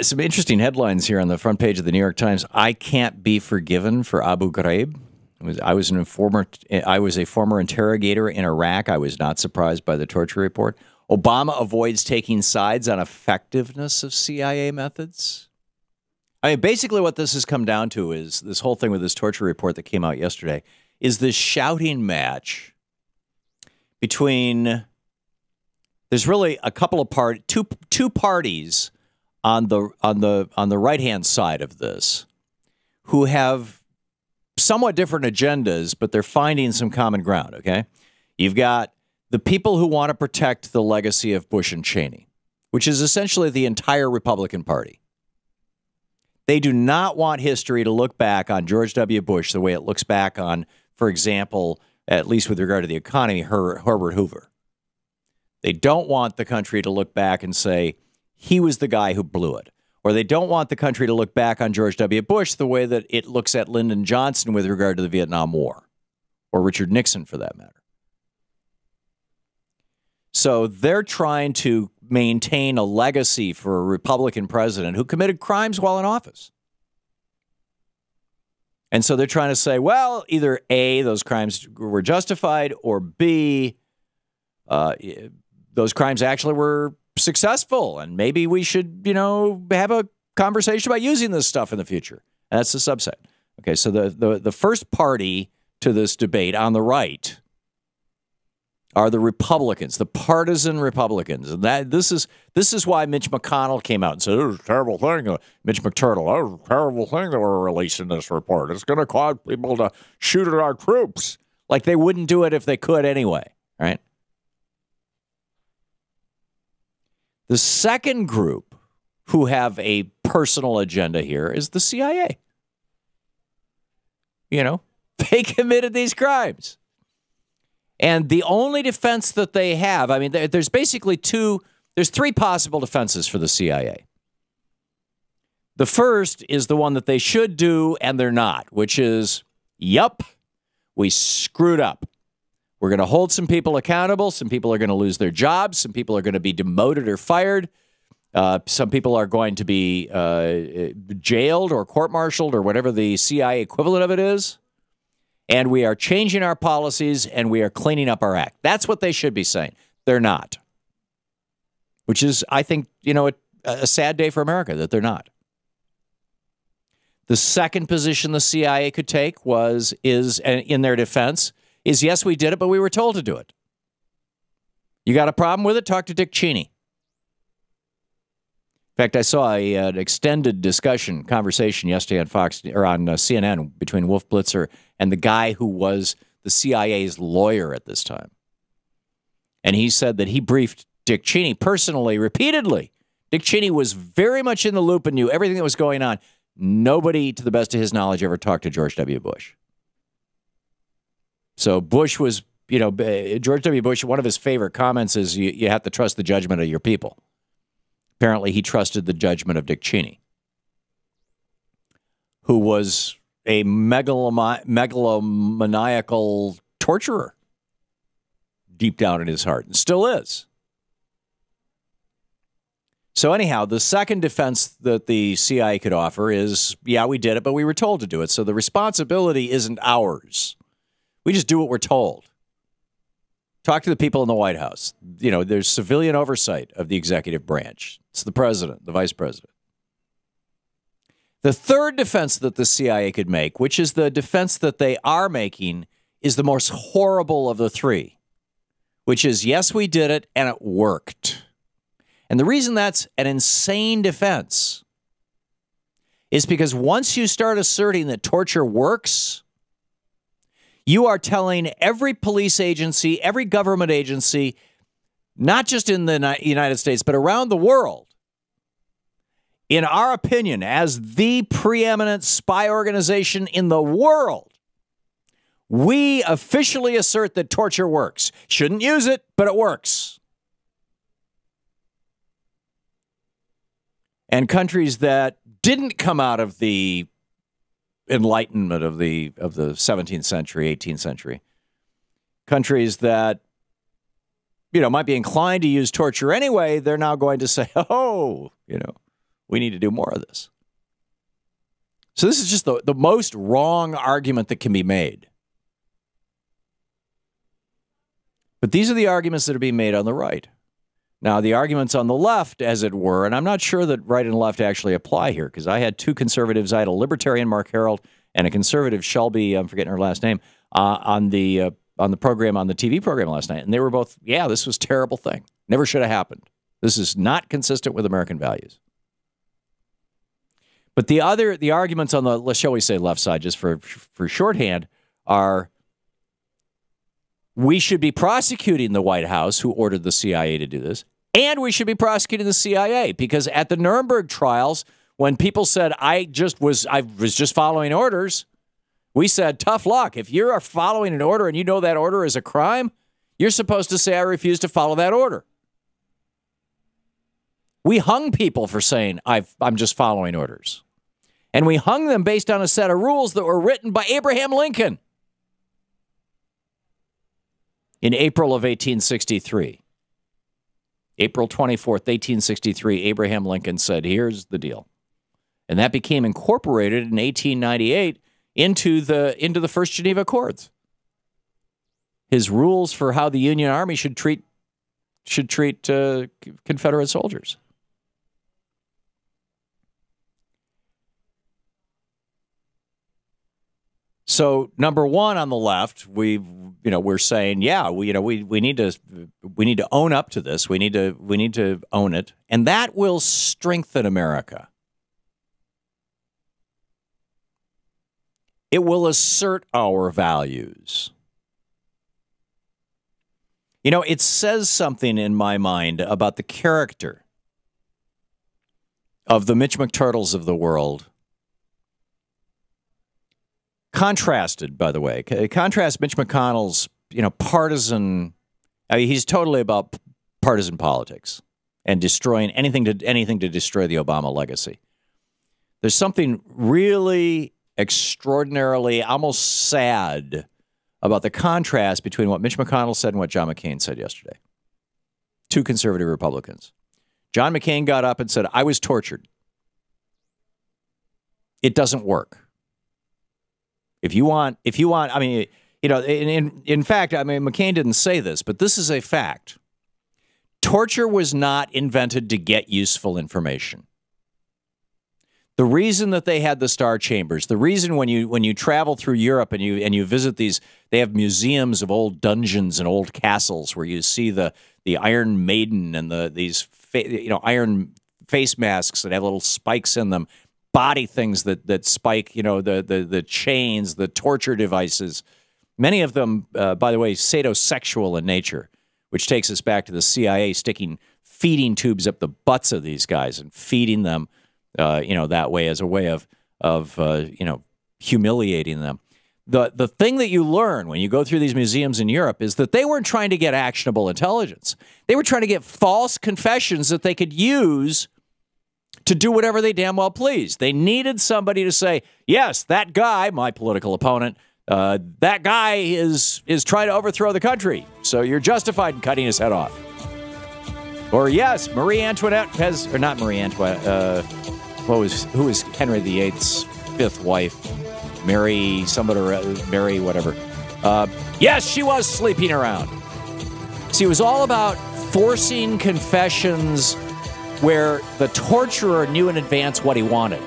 Some interesting headlines here on the front page of the New York Times. I can't be forgiven for Abu Ghraib. I was a former interrogator in Iraq. I was not surprised by the torture report. Obama avoids taking sides on effectiveness of CIA methods. I mean, basically what this has come down to is this whole thing with this torture report that came out yesterday is this shouting match between, there's really a couple of two parties on the right-hand side of this who have somewhat different agendas, but they're finding some common ground, okay? You've got the people who want to protect the legacy of Bush and Cheney, which is essentially the entire Republican Party. They do not want history to look back on George W. Bush the way it looks back on, for example, at least with regard to the economy, Herbert Hoover. They don't want the country to look back and say, he was the guy who blew it. Or they don't want the country to look back on George W. Bush the way that it looks at Lyndon Johnson with regard to the Vietnam War, or Richard Nixon for that matter. So they're trying to maintain a legacy for a Republican president who committed crimes while in office. And so they're trying to say, well, either A, those crimes were justified, or B, those crimes actually were successful, and maybe we should, have a conversation about using this stuff in the future. And that's the subset. Okay, so the first party to this debate on the right are the Republicans, the partisan Republicans. And this is why Mitch McConnell came out and said, it was a terrible thing, Mitch McTurtle, that was a terrible thing that we're releasing this report. It's going to cause people to shoot at our troops. Like they wouldn't do it if they could anyway, right? The second group who have a personal agenda here is the CIA. They committed these crimes. And the only defense that they have, I mean, there's basically there's three possible defenses for the CIA. The first is the one that they should do and they're not, which is, yup, we screwed up. We're going to hold some people accountable. Some people are going to lose their jobs. Some people are going to be demoted or fired. Some people are going to be jailed or court-martialed or whatever the CIA equivalent of it is. And we are changing our policies and we are cleaning up our act. That's what they should be saying. They're not. Which is, I think, a sad day for America that they're not. The second position the CIA could take is in their defense, is yes, we did it, but we were told to do it. You got a problem with it? Talk to Dick Cheney. In fact, I saw an extended conversation yesterday on Fox or on CNN between Wolf Blitzer and the guy who was the CIA's lawyer at this time. And he said that he briefed Dick Cheney personally, repeatedly. Dick Cheney was very much in the loop and knew everything that was going on. Nobody, to the best of his knowledge, ever talked to George W. Bush. So Bush was, George W. Bush, one of his favorite comments is you have to trust the judgment of your people. Apparently, he trusted the judgment of Dick Cheney, who was a megalomaniacal torturer deep down in his heart, and still is. So anyhow, the second defense that the CIA could offer is, yeah, we did it, but we were told to do it. So the responsibility isn't ours. We just do what we're told. Talk to the people in the White House. There's civilian oversight of the executive branch. It's the president, the vice president. The third defense that the CIA could make, which is the defense that they are making, is the most horrible of the three, which is, yes, we did it, and it worked. And the reason that's an insane defense is because once you start asserting that torture works, you are telling every police agency, every government agency, not just in the United States, but around the world, in our opinion, as the preeminent spy organization in the world, we officially assert that torture works. Shouldn't use it, but it works. And countries that didn't come out of the Enlightenment of the 17th century, 18th century, countries that might be inclined to use torture anyway, they're now going to say, oh, We need to do more of this. So this is just the most wrong argument that can be made. But these are the arguments that are being made on the right. Now, the arguments on the left, as it were, and I'm not sure that right and left actually apply here, because I had two conservatives. I had a libertarian, Mark Harold, and a conservative, Shelby, I'm forgetting her last name, on the program, on the TV program last night. And they were both, yeah, this was a terrible thing. Never should have happened. This is not consistent with American values. But the arguments on the, shall we say, left side, just for shorthand, are we should be prosecuting the White House who ordered the CIA to do this, and we should be prosecuting the CIA because at the Nuremberg trials, when people said I was just following orders, we said, tough luck. If you're following an order and you know that order is a crime, you're supposed to say I refuse to follow that order. We hung people for saying I'm just following orders. And we hung them based on a set of rules that were written by Abraham Lincoln in April of 1863. April 24th, 1863, Abraham Lincoln said, here's the deal. And that became incorporated in 1898 into the First Geneva Accords. His rules for how the Union Army should treat Confederate soldiers. So number one on the left, we're saying, yeah, we need to own up to this. We need to own it, and that will strengthen America. It will assert our values. You know, it says something in my mind about the character of the Mitch McTurtles of the world. Contrasted, by the way, contrast Mitch McConnell's, partisan. I mean, he's totally about partisan politics and destroying anything to destroy the Obama legacy. There's something really extraordinarily, almost sad about the contrast between what Mitch McConnell said and what John McCain said yesterday. Two conservative Republicans. John McCain got up and said, I was tortured. It doesn't work. If you want, I mean, in fact, I mean, McCain didn't say this, but this is a fact. Torture was not invented to get useful information. The reason that they had the star chambers, the reason when you travel through Europe and you visit these, they have museums of old dungeons and old castles where you see the Iron Maiden and these iron face masks that have little spikes in them. Body things that spike, the chains, the torture devices. Many of them, by the way, sadomasochistic in nature, which takes us back to the CIA sticking feeding tubes up the butts of these guys and feeding them, that way as a way of humiliating them. The thing that you learn when you go through these museums in Europe is that they weren't trying to get actionable intelligence. They were trying to get false confessions that they could use to do whatever they damn well pleased. They needed somebody to say, yes, that guy, my political opponent, that guy is trying to overthrow the country, so you're justified in cutting his head off. Or yes, Marie Antoinette has, or not Marie Antoinette, who was Henry VIII's fifth wife? Mary whatever. Yes, she was sleeping around. See, it was all about forcing confessions where the torturer knew in advance what he wanted.